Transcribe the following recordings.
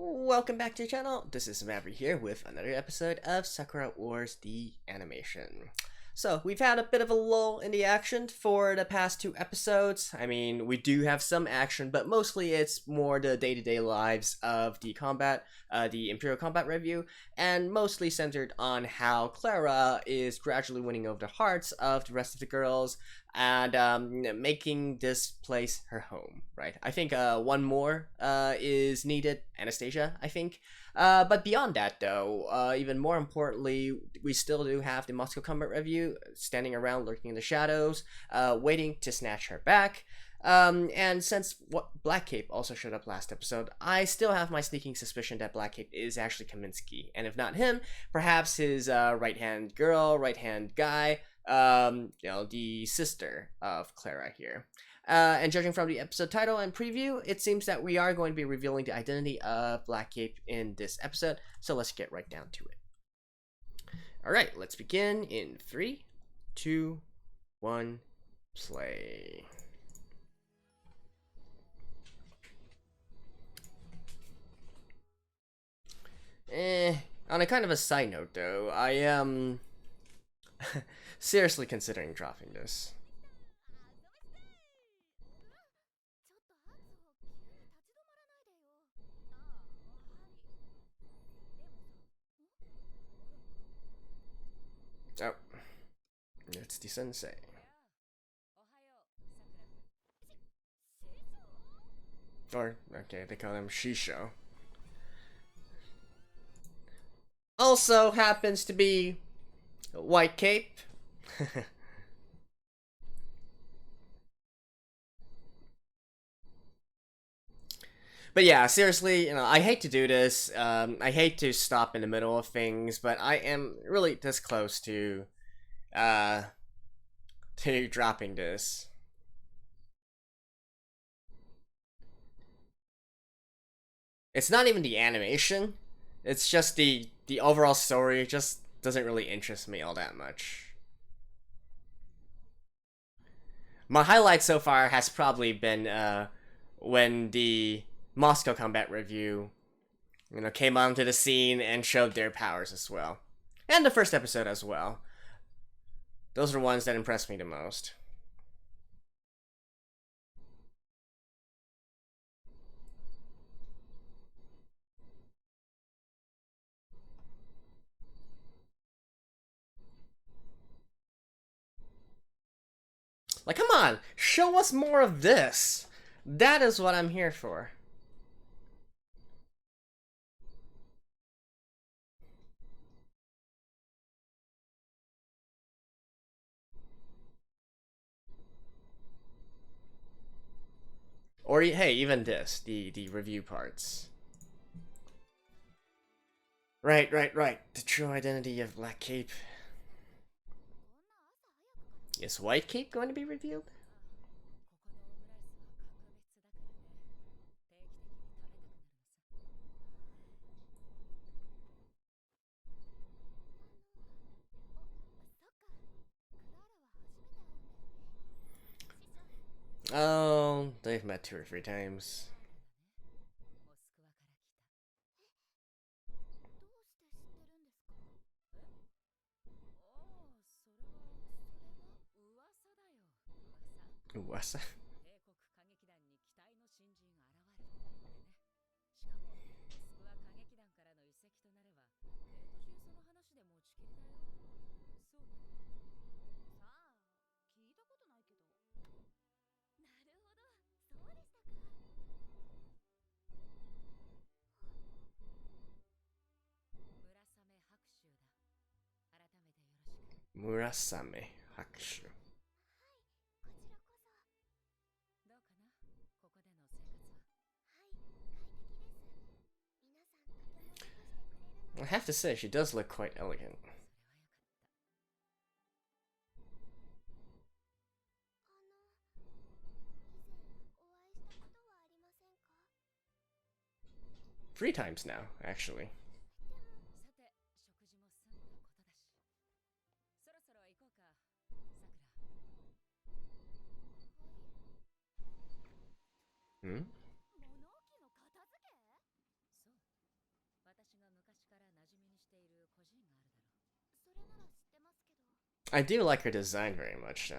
Welcome back to the channel. This is Maverick here with another episode of Sakura Wars the Animation. So, we've had a bit of a lull in the action for the past two episodes. I mean, we do have some action, but mostly it's more the day-to-day lives of the Imperial Combat Revue, and mostly centered on how Clara is gradually winning over the hearts of the rest of the girls, and making this place her home, right? I think one more is needed, Anastasia, I think. But beyond that, though, even more importantly, we still do have the Moscow Combat Revue standing around lurking in the shadows, waiting to snatch her back. And since Black Cape also showed up last episode, I still have my sneaking suspicion that Black Cape is actually Kaminsky. And if not him, perhaps his right-hand girl, right-hand guy, the sister of Clara here. And judging from the episode title and preview, it seems that we are going to be revealing the identity of Black Cape in this episode, so let's get right down to it. Alright, let's begin in 3, 2, 1, play. On a kind of a side note though, I am seriously considering dropping this. Oh, it's the sensei. Or, okay, they call him Shisho. Also happens to be White Cape. But yeah, seriously, I hate to do this. I hate to stop in the middle of things, but I am really this close to dropping this. It's not even the animation. It's just the overall story just doesn't really interest me all that much. My highlight so far has probably been when the Moscow Combat Revue, came onto the scene and showed their powers as well. And the first episode as well. Those are ones that impressed me the most. Like, come on, show us more of this. That is what I'm here for. Or, hey, even this, the review parts. Right. The true identity of Black Cape. Is White Cape going to be revealed? Oh, they've met 2 or 3 times. What's that? Murasame Hakushu. I have to say, she does look quite elegant. Three times now, actually. Hmm? I do like her design very much, though.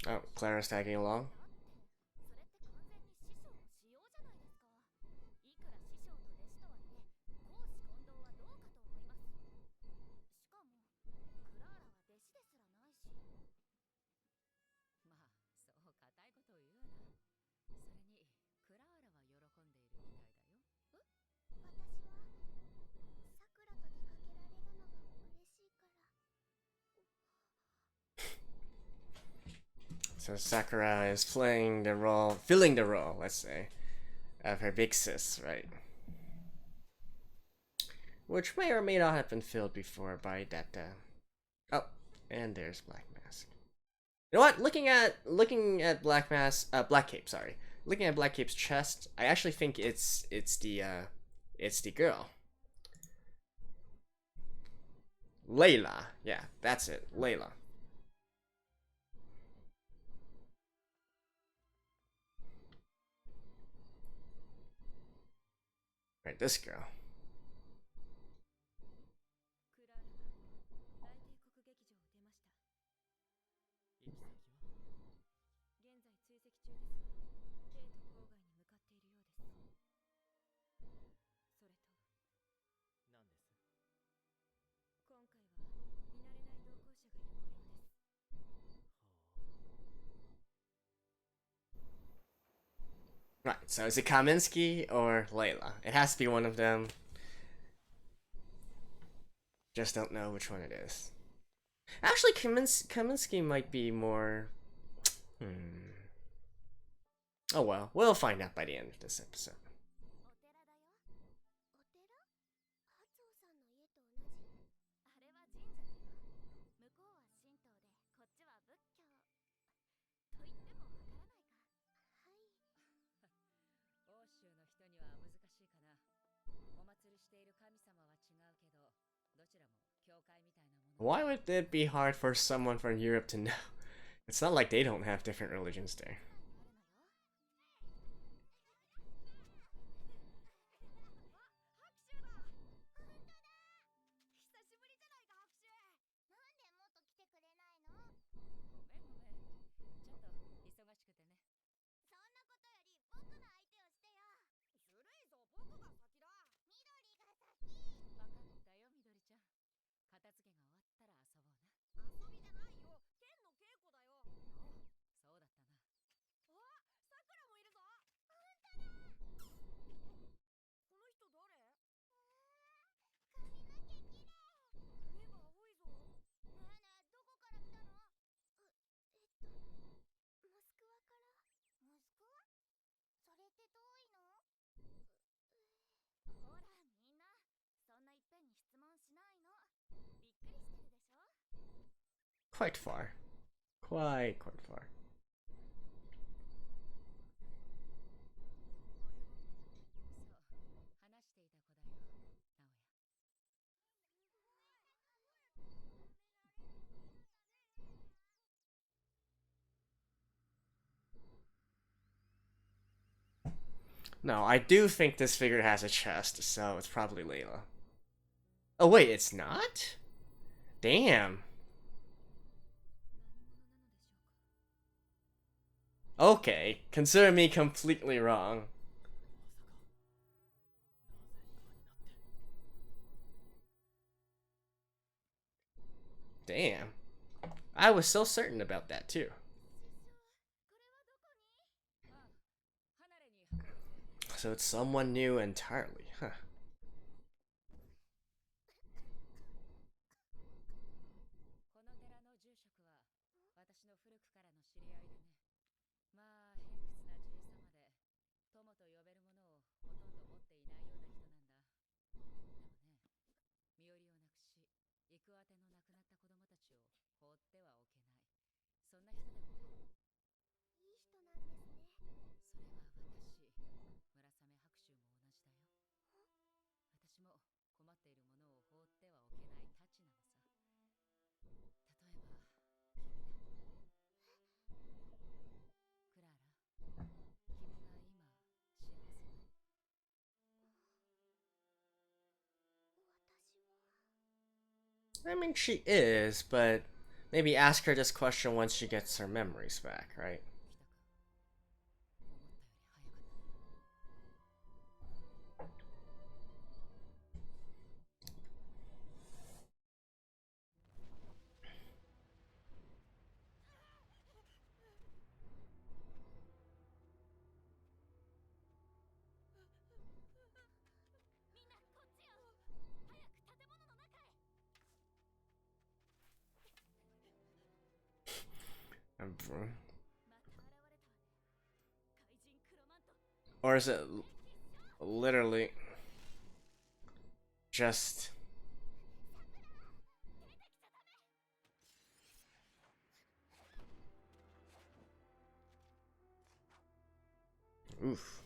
Oh, Clara's tagging along. So Sakura is playing the role, filling the role, let's say, of her big sis, right? Which may or may not have been filled before by that. Oh, and there's Black Mask. You know what? Looking at Black Mask, Black Cape. Sorry, looking at Black Cape's chest, I actually think it's the girl, Layla. Yeah, that's it, Layla. Right, this girl. Right, so is it Kaminsky or Layla? It has to be one of them. Just don't know which one it is. Actually, Kaminsky might be more... Oh well, we'll find out by the end of this episode. Why would it be hard for someone from Europe to know? It's not like they don't have different religions there. Quite far. Quite far. No, I do think this figure has a chest, so it's probably Layla. Oh wait, it's not? Damn. Okay, consider me completely wrong. Damn. I was so certain about that too. So it's someone new entirely, huh? I mean, she is, but maybe ask her this question once she gets her memories back, right? Or is it literally just... Oof.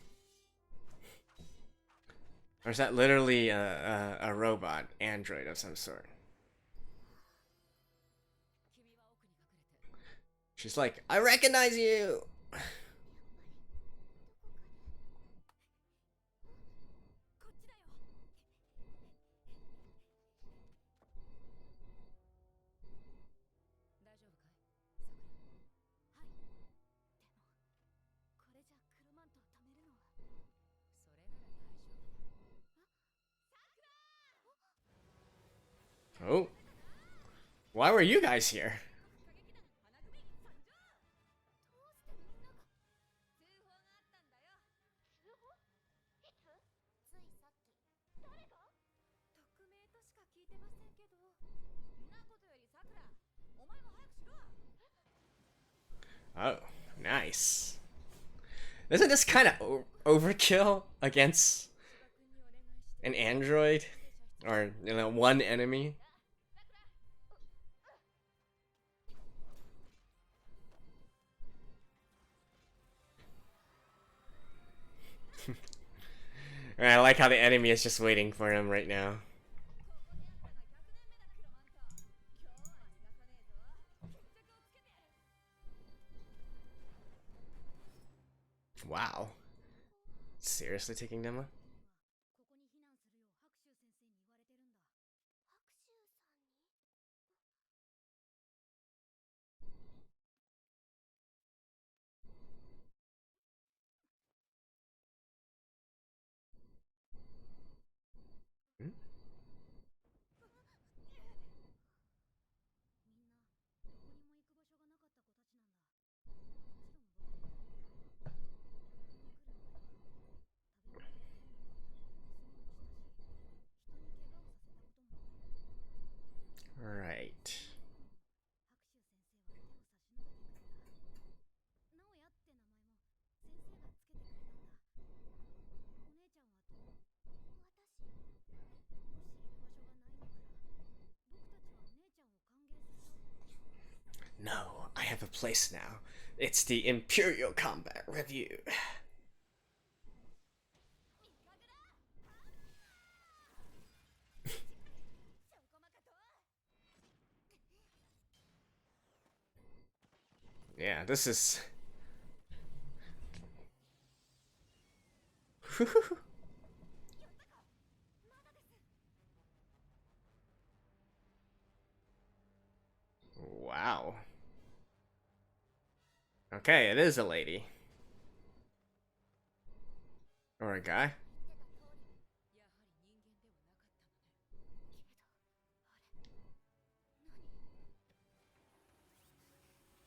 Or is that literally a robot, android of some sort? She's like, I recognize you! Oh. Why were you guys here? Oh, nice. Isn't this kind of overkill against an android? Or, you know, one enemy? I like how the enemy is just waiting for him right now. Wow. Seriously taking them on? Hmm? Right. No, I have a place now. It's the Imperial Combat Revue. Yeah, this is... Wow. Okay, it is a lady. Or a guy.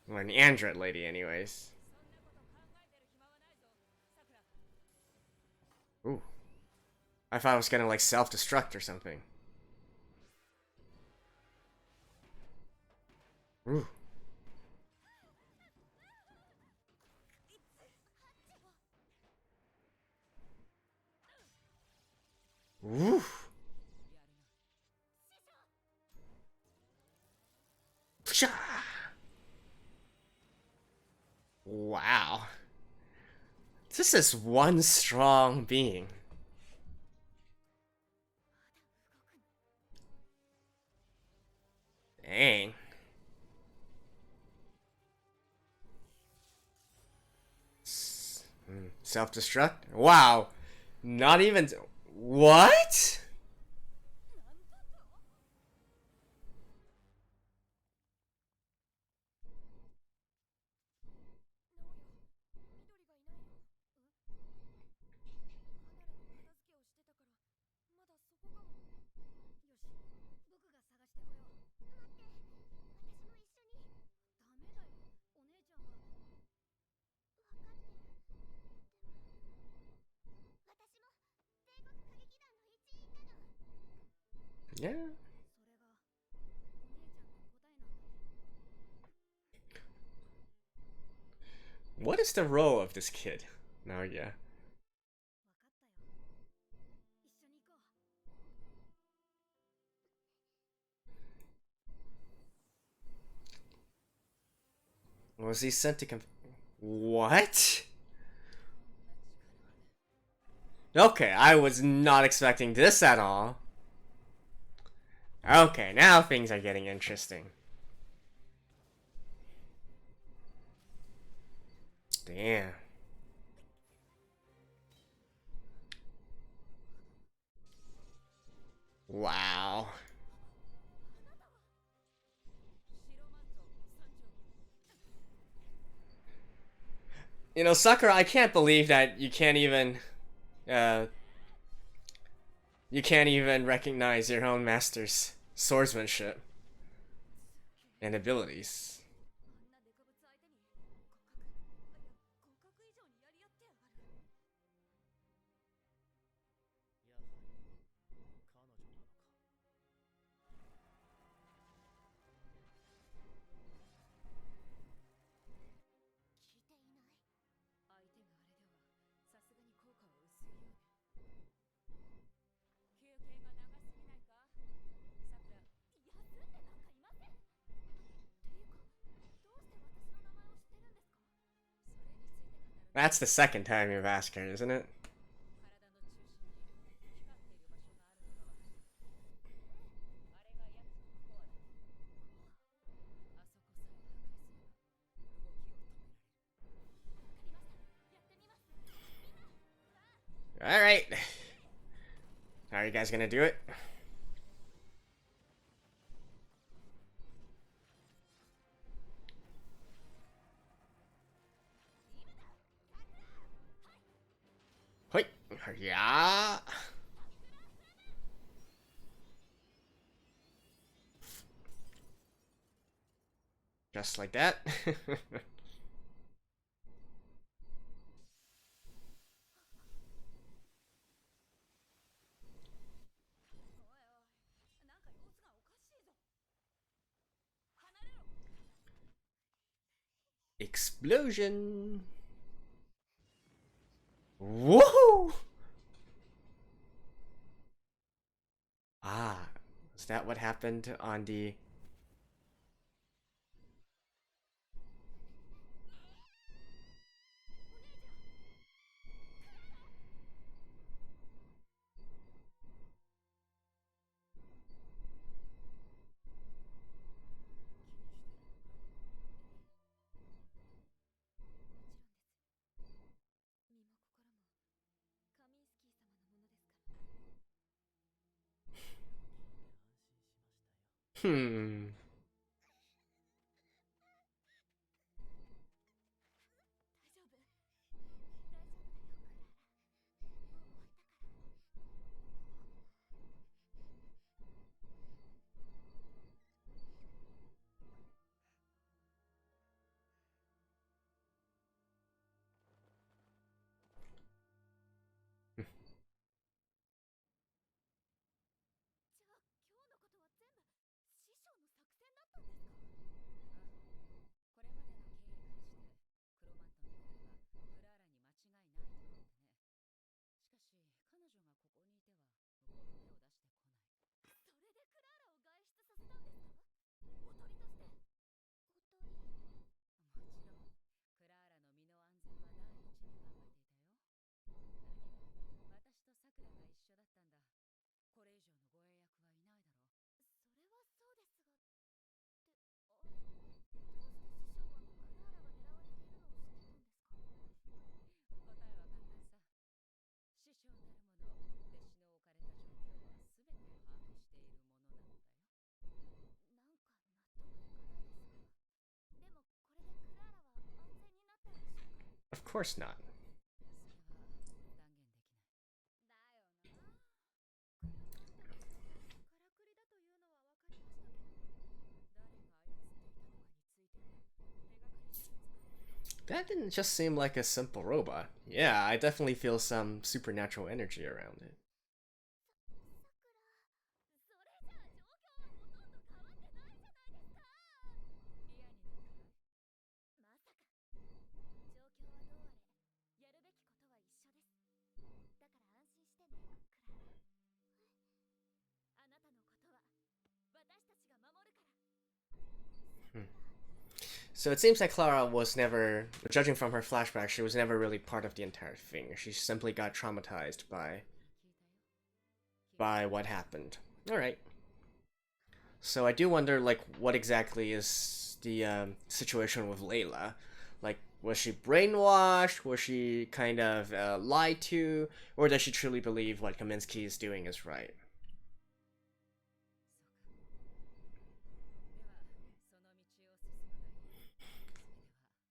Or an android lady, anyways. Ooh. I thought I was gonna, like, self-destruct or something. Ooh. Ooh. Wow. This is one strong being. Dang. Self-destruct? Wow. Not even... What? Yeah. What is the role of this kid? No, yeah. Was he sent to What? Okay, I was not expecting this at all. Okay, now things are getting interesting. Damn. Wow. You know, Sakura, I can't believe that uh, you can't even recognize your own master's swordsmanship and abilities. That's the second time you've asked her, isn't it? Alright. How are you guys gonna do it? Hoi. Yeah. Just like that. Explosion. Woohoo! Ah, is that what happened on the... Hmm. Of course not. That didn't just seem like a simple robot. Yeah, I definitely feel some supernatural energy around it. So it seems that Clara was never, judging from her flashback, she was never really part of the entire thing. She simply got traumatized by what happened. All right. So I do wonder, like, what exactly is the situation with Layla? Like, was she brainwashed? Was she kind of lied to? Or does she truly believe what Kaminsky is doing is right?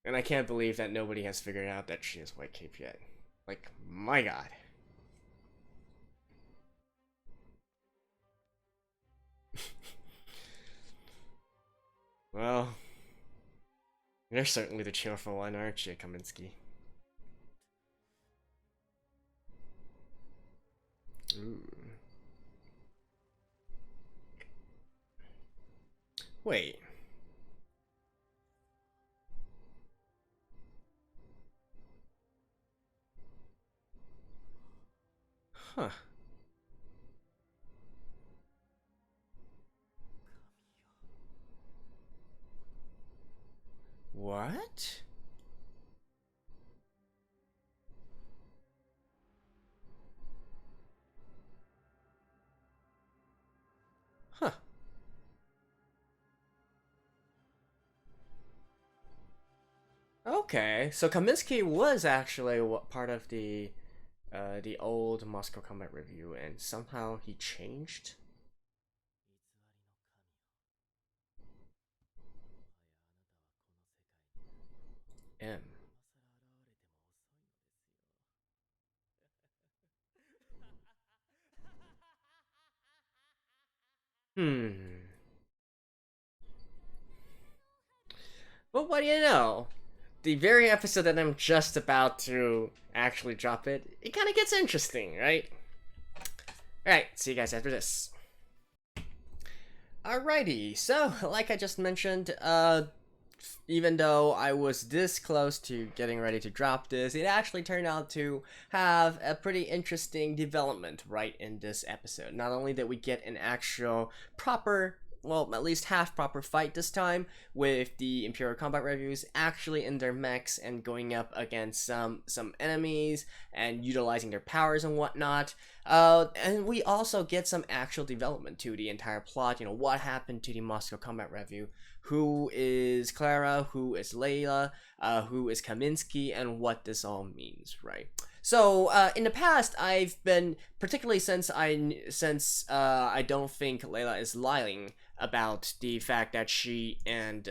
And I can't believe that nobody has figured out that she is White Cape yet. Like, my god. Well, you're certainly the cheerful one, aren't you, Kaminsky? Ooh. Wait. Huh. What? Huh. Okay, so Kaminsky was actually part of the old Moscow Combat Revue, and somehow he changed. M. Hmm. But what do you know? The very episode that I'm just about to actually drop it kind of gets interesting, right? Alright, see you guys after this. Alrighty, so like I just mentioned, even though I was this close to getting ready to drop this, it actually turned out to have a pretty interesting development right in this episode. Not only did we get an actual proper, well, at least half proper fight this time, with the Imperial Combat Revues actually in their mechs and going up against some enemies and utilizing their powers and whatnot. And we also get some actual development to the entire plot. You know, what happened to the Moscow Combat Revue, who is Clara, who is Layla, who is Kaminsky, and what this all means, right? So in the past, I've been, particularly since I don't think Layla is lying about the fact that she and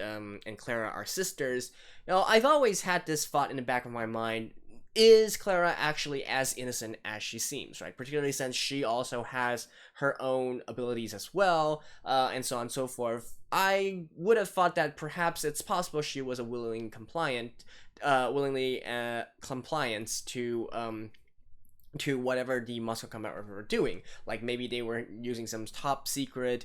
Clara are sisters. You know, I've always had this thought in the back of my mind: is Clara actually as innocent as she seems, right? Particularly since she also has her own abilities as well, and so on and so forth. I would have thought that perhaps it's possible she was a willingly compliance to whatever the Moscow Combat Revue were doing. Like maybe they were using some top secret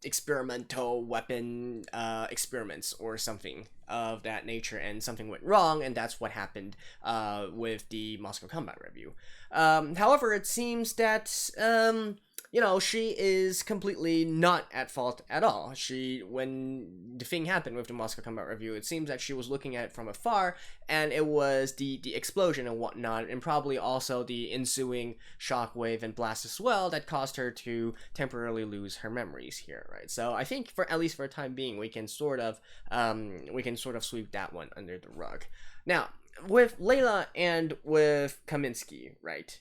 experimental weapon experiments or something of that nature, and something went wrong, and that's what happened with the Moscow Combat Revue. However, it seems that you know, she is completely not at fault at all. When the thing happened with the Moscow Combat Revue, it seems that she was looking at it from afar, and it was the explosion and whatnot, and probably also the ensuing shockwave and blast as well, that caused her to temporarily lose her memories here, right? So I think, for at least for a time being, we can sort of sweep that one under the rug. Now, with Layla and with Kaminsky, right?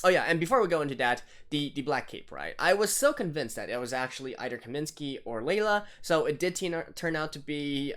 Oh yeah, and before we go into that, the Black Cape, right? I was so convinced that it was actually either Kaminsky or Layla, so it did turn out to be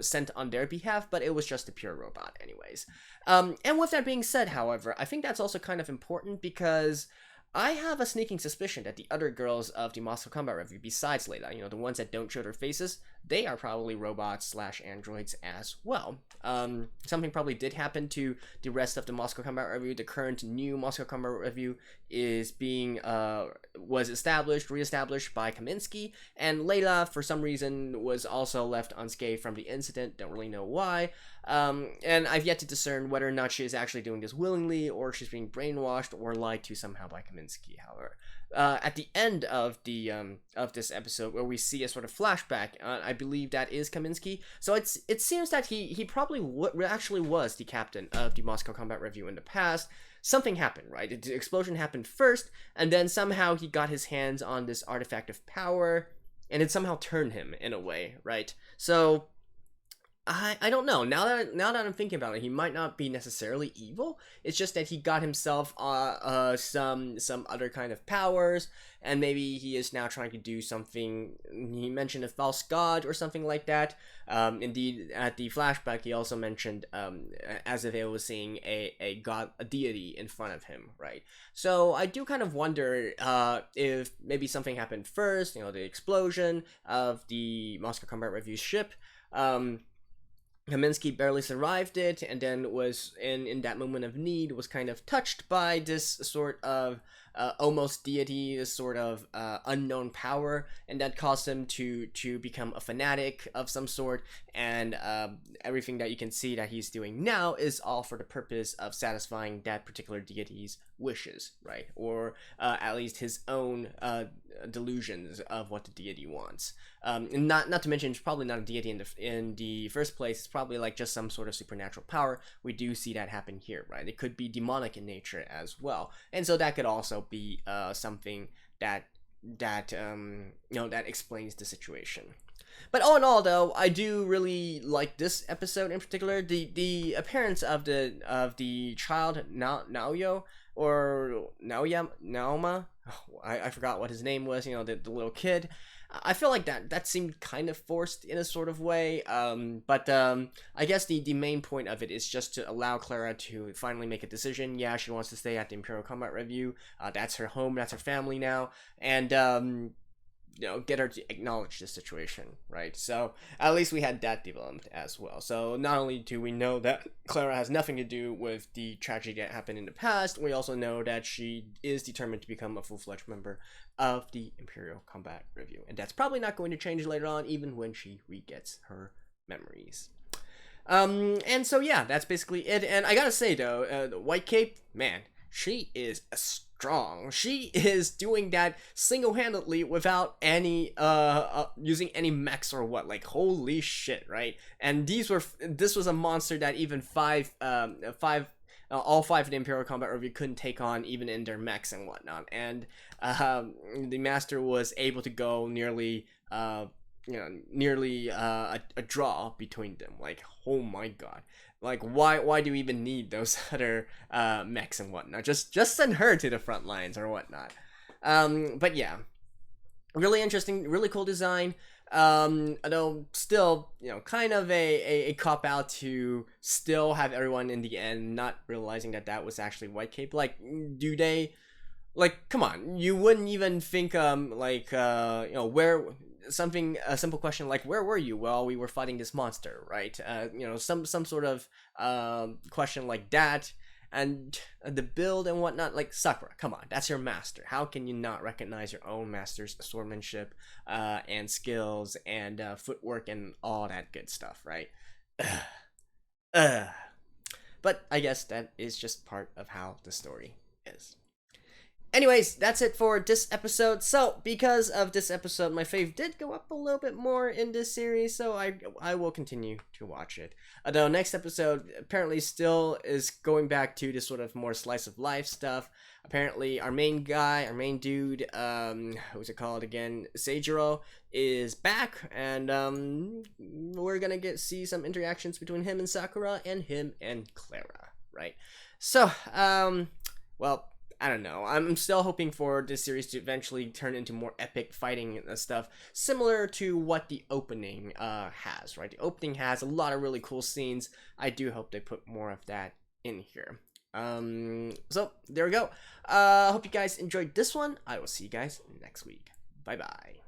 sent on their behalf, but it was just a pure robot anyways. And with that being said, however, I think that's also kind of important, because I have a sneaking suspicion that the other girls of the Moscow Combat Revue, besides Layla, you know, the ones that don't show their faces, they are probably robots / androids as well. Something probably did happen to the rest of the Moscow Combat Revue. The current new Moscow Combat Revue is was reestablished by Kaminsky, and Layla, for some reason, was also left unscathed from the incident. Don't really know why. And I've yet to discern whether or not she is actually doing this willingly, or she's being brainwashed or lied to somehow by Kaminsky, however. at the end of this episode, where we see a sort of flashback. I believe that is Kaminsky. So it seems that he probably actually was the captain of the Moscow Combat Revue in the past. Something happened, right? The explosion happened first, and then somehow he got his hands on this artifact of power, and it somehow turned him in a way, right? So I don't know. Now that I'm thinking about it, he might not be necessarily evil. It's just that he got himself some other kind of powers, and maybe he is now trying to do something. He mentioned a false god or something like that. Indeed, at the flashback, he also mentioned as if he was seeing a god, a deity in front of him, right? So I do kind of wonder if maybe something happened first. You know, the explosion of the Moscow Combat Revue ship. Kaminsky barely survived it, and then was in that moment of need was kind of touched by this sort of almost deity, this sort of unknown power, and that caused him to become a fanatic of some sort. And everything that you can see that he's doing now is all for the purpose of satisfying that particular deity's wishes, right? Or at least his own delusions of what the deity wants. And not to mention, it's probably not a deity in the first place. It's probably like just some sort of supernatural power. We do see that happen here, right? It could be demonic in nature as well, and so that could also be something that that explains the situation. But all in all, though, I do really like this episode in particular. The appearance of the child Naoyo, or Naoma. I forgot what his name was. You know, the little kid. I feel like that seemed kind of forced in a sort of way. But I guess the main point of it is just to allow Clara to finally make a decision. Yeah, she wants to stay at the Imperial Combat Revue. That's her home. That's her family now. And get her to acknowledge the situation, right? So at least we had that developed as well. So not only do we know that Clara has nothing to do with the tragedy that happened in the past, we also know that she is determined to become a full-fledged member of the Imperial Combat Revue, and that's probably not going to change later on, even when she re-gets her memories. And so yeah, that's basically it. And I gotta say though, the White Cape, man, she is strong. She is doing that single-handedly without any using any mechs or what. Like, holy shit, right? And this was a monster that even all five of the Imperial Combat Revue couldn't take on, even in their mechs and whatnot. And the master was able to go nearly a draw between them. Like, oh my god. Like, why do we even need those other mechs and whatnot? Just send her to the front lines or whatnot. But yeah, really interesting, really cool design. Although still, kind of a cop out to still have everyone in the end not realizing that was actually White Cape. Like, do they? Like, come on, you wouldn't even think where. A simple question like, where were you while we were fighting this monster, right? Some sort of question like that, and the build and whatnot. Like, Sakura, come on, that's your master. How can you not recognize your own master's swordsmanship and skills and footwork and all that good stuff, right? But I guess that is just part of how the story is. Anyways, that's it for this episode. So, because of this episode, my fave did go up a little bit more in this series, so I will continue to watch it. Although next episode apparently still is going back to this sort of more slice of life stuff. Apparently, our main dude, what's it called again? Seijiro is back, and we're gonna see some interactions between him and Sakura, and him and Clara, right? So, well, I don't know. I'm still hoping for this series to eventually turn into more epic fighting stuff, similar to what the opening has, right? The opening has a lot of really cool scenes. I do hope they put more of that in here. So there we go. Hope you guys enjoyed this one. I will see you guys next week. Bye bye.